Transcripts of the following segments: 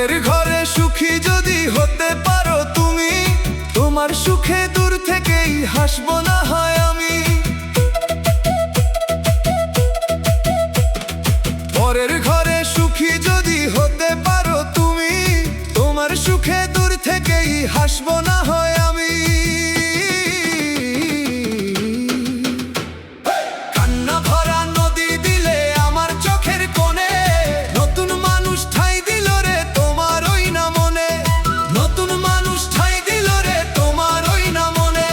পরের ঘরে সুখী যদি হতে পারো তুমি, তোমার সুখে দূর থেকেই হাসবো না হয় আমি। পরের ঘরে সুখী যদি হতে পারো তুমি, তোমার সুখে দূর থেকেই হাসবো না হয় আমি। কান্না ভরা নদী দিলে আমার চোখের কোণে, নতুন মানুষ ঠাঁই দিল রে তোমার ওই না মনে, নতুন মানুষ ঠাঁই দিল রে তোমার ওই না মনে।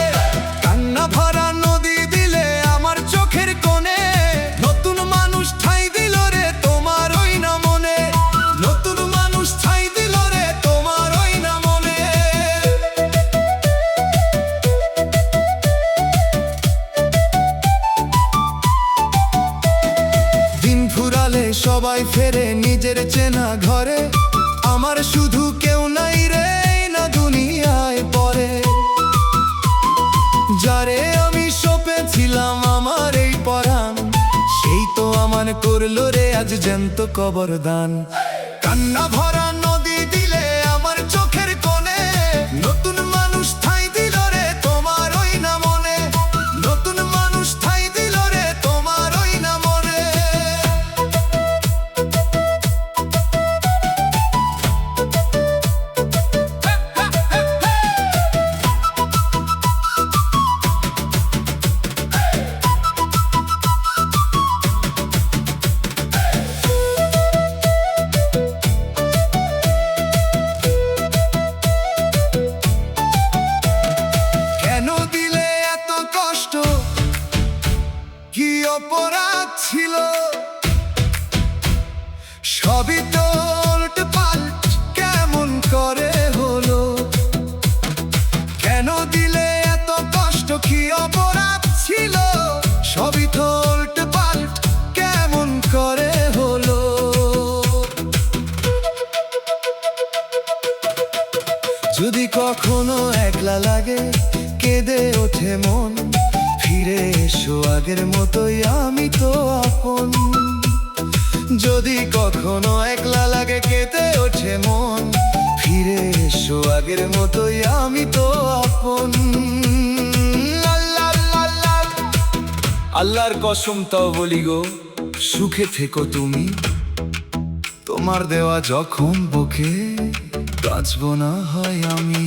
কান্না ভরা নদী দিলে আমার চোখের কোণে, নতুন মানুষ ঠাঁই দিল রে তোমার ওই না মনে, নতুন মানুষ ঠাঁই দিল রে তোমার ওই না মনে। দিন ফুরালে সবাই ফেরে নিজের চেনা ঘরে, আমার শুধু কেউ নাই রে না দুনিয়ায় পরে। যারে আমি সপেছিলাম আমার এই পরাণ, সেই তো আমার করলো রে আজ জ্যান্ত কবরদান। কান্না ভরা নদী দিলে আমার চোখের কোণে, নতুন মানুষ ঠাঁই দিল রে তোমার ওই না মনে, নতুন মানুষ ঠাঁই দিল রে তোমার ওই না মনে। কেন দিলে এত কষ্ট, কি অপরাধ ছিল? সবই তো উল্ট পাল্ট কেমন করে হলো? কেন দিলে এত কষ্ট, কি অপরাধ ছিল? সবই তো উল্ট পাল্ট কেমন করে হলো? যদি কখনো একলা লাগে কেঁদে ওঠে মন, ফিরে এসো আগের মতোই আমি তো আপন। যদি কখনো একলা লাগে কেঁদে ওঠে মন, ফিরে এসো আগের মতোই আমি তো আপন। আল্লাহ আল্লাহ আল্লাহর কসম তাও বলি গো, সুখে থেকো তুমি, তোমার দেওয়া জখম বুকে বাঁচবো না হয় আমি।